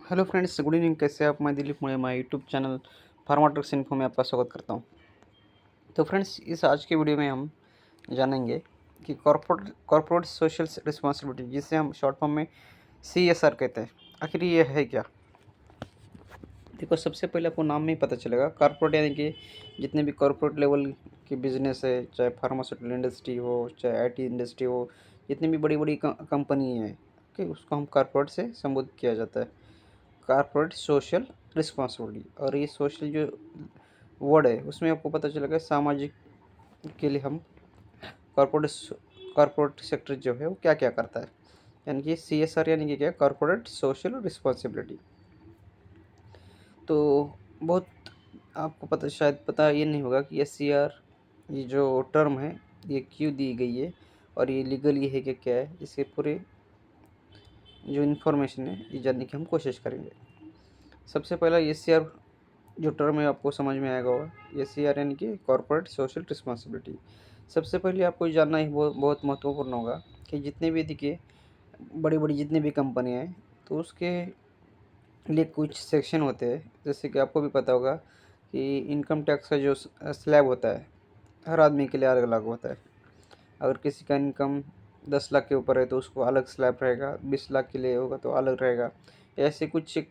Hello friends, good evening. कैसे आप? मैं दिलीप मुड़े, मैं YouTube channel pharma trucks info में आपका स्वागत करता हूं। तो फ्रेंड्स, इस आज के वीडियो में हम जानेंगे कि कॉर्पोरेट सोशल रिस्पॉन्सिबिलिटी, जिसे हम शॉर्ट फॉर्म में CSR कहते हैं, आखिर ये है क्या। देखो, सबसे पहले आपको नाम में ही पता चलेगा। कॉर्पोरेट यानी कि जितने भी कॉर्पोरेट लेवल के बिजनेस है, चाहे फार्मास्यूटिकल इंडस्ट्री हो, चाहे IT इंडस्ट्री हो, जितनी भी बड़ी बड़ी कंपनी है, ओके, उसको हम कॉर्पोरेट से संबोधित किया जाता है। Corporate social responsibility. और ये सोशल जो वर्ड है, उसमें आपको पता चलेगा सामाजिक के लिए हम कॉर्पोरेट कॉर्पोरेट सेक्टर जो है वो क्या क्या करता है। यानी कि CSR यानी कि क्या, कॉर्पोरेट सोशल रिस्पॉन्सिबिलिटी। तो बहुत आपको पता, शायद पता ये नहीं होगा कि SCR ये जो टर्म है ये क्यों दी गई है और ये लीगल ये है कि क्या है। इसके पूरे जो इन्फॉर्मेशन है ये जानने की हम कोशिश करेंगे। सबसे पहला SCR जो टर्म है आपको समझ में आएगा होगा। SCR यानी कि कॉर्पोरेट सोशल रिस्पॉन्सिबिलिटी। सबसे पहले आपको ये जानना ही बहुत बहुत महत्वपूर्ण होगा कि जितने भी देखिए बड़ी बड़ी जितनी भी कंपनियाँ हैं, तो उसके लिए कुछ सेक्शन होते हैं। जैसे कि आपको भी पता होगा कि इनकम टैक्स का जो स्लैब होता है, हर आदमी के लिए अलग अलग होता है। अगर किसी का इनकम 10 लाख के ऊपर है तो उसको अलग स्लैब रहेगा, 20 लाख के लिए होगा तो अलग रहेगा। ऐसे कुछ एक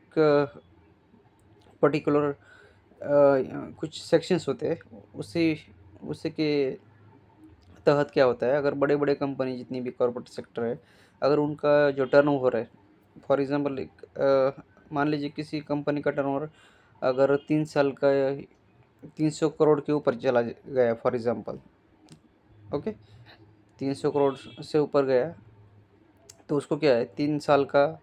पर्टिकुलर कुछ सेक्शंस होते हैं। उसी उसी के तहत क्या होता है, अगर बड़े बड़े कंपनी जितनी भी कॉर्पोरेट सेक्टर है, अगर उनका जो टर्नओवर है, फॉर एग्जांपल एक मान लीजिए किसी कंपनी का टर्नओवर अगर 3 साल का 300 करोड़ के ऊपर चला गया, फॉर एग्जांपल, ओके, 300 करोड़ से ऊपर गया, तो उसको क्या है, 3 साल का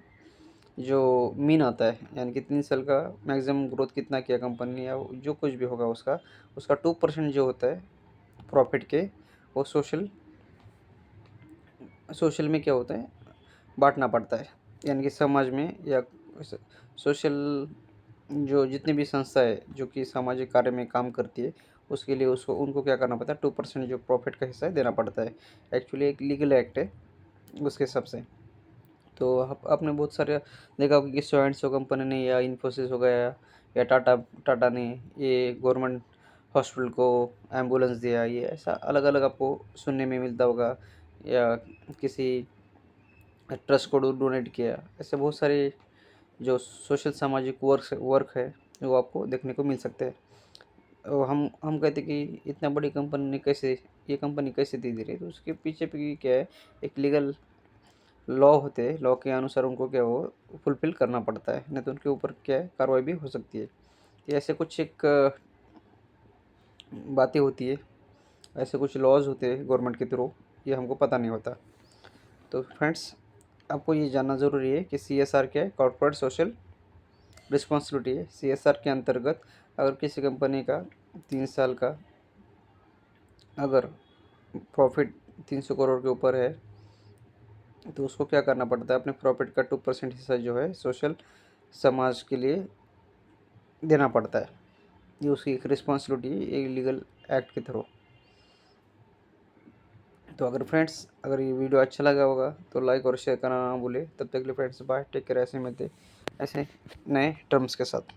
जो मीन आता है, यानी कि 3 साल का मैक्सिमम ग्रोथ कितना किया कंपनी या जो कुछ भी होगा उसका उसका 2% जो होता है प्रॉफिट के, वो सोशल सोशल में क्या होता है, बांटना पड़ता है। यानी कि समाज में या सोशल जो जितनी भी संस्था है जो कि सामाजिक कार्य में काम करती है, उसके लिए उसको उनको क्या करना पड़ता है, 2% जो प्रॉफिट का हिस्सा है देना पड़ता है। एक्चुअली एक लीगल एक्ट है उसके हिसाब से। तो आपने बहुत सारे देखा होगा कि सो एंड सो कंपनी ने या इन्फोसिस हो गया या टाटा टाटा ने ये गवर्नमेंट हॉस्पिटल को एम्बुलेंस दिया, ये ऐसा अलग अलग आपको सुनने में मिलता होगा। या किसी ट्रस्ट को डोनेट किया। ऐसे बहुत सारे जो सोशल सामाजिक वर्क है वो आपको देखने को मिल सकते हैं। और हम कहते हैं कि इतना बड़ी कंपनी ने कैसे, ये कंपनी कैसे दे रही है, तो उसके पीछे भी क्या है, एक लीगल लॉ होते हैं। लॉ के अनुसार उनको क्या वो फुलफिल करना पड़ता है, नहीं तो उनके ऊपर क्या है, कार्रवाई भी हो सकती है। ये ऐसे कुछ एक बातें होती है, ऐसे कुछ लॉज होते हैं गवर्नमेंट के थ्रू, ये हमको पता नहीं होता। तो फ्रेंड्स, आपको ये जानना ज़रूरी है कि CSR क्या है, कॉर्पोरेट सोशल रिस्पॉन्सिबिलिटी है। CSR के अंतर्गत अगर किसी कंपनी का 3 साल का अगर प्रॉफिट 300 करोड़ के ऊपर है, तो उसको क्या करना पड़ता है, अपने प्रॉफिट का 2% हिस्सा जो है सोशल समाज के लिए देना पड़ता है। ये उसकी एक रिस्पॉन्सिबिलिटी है, एक लीगल एक्ट के थ्रू। तो अगर फ्रेंड्स, अगर ये वीडियो अच्छा लगा होगा तो लाइक और शेयर करना ना भूले। तब तक के लिए फ्रेंड्स, बाय, टेक केयर। ऐसे मिलते ऐसे नए टर्म्स के साथ।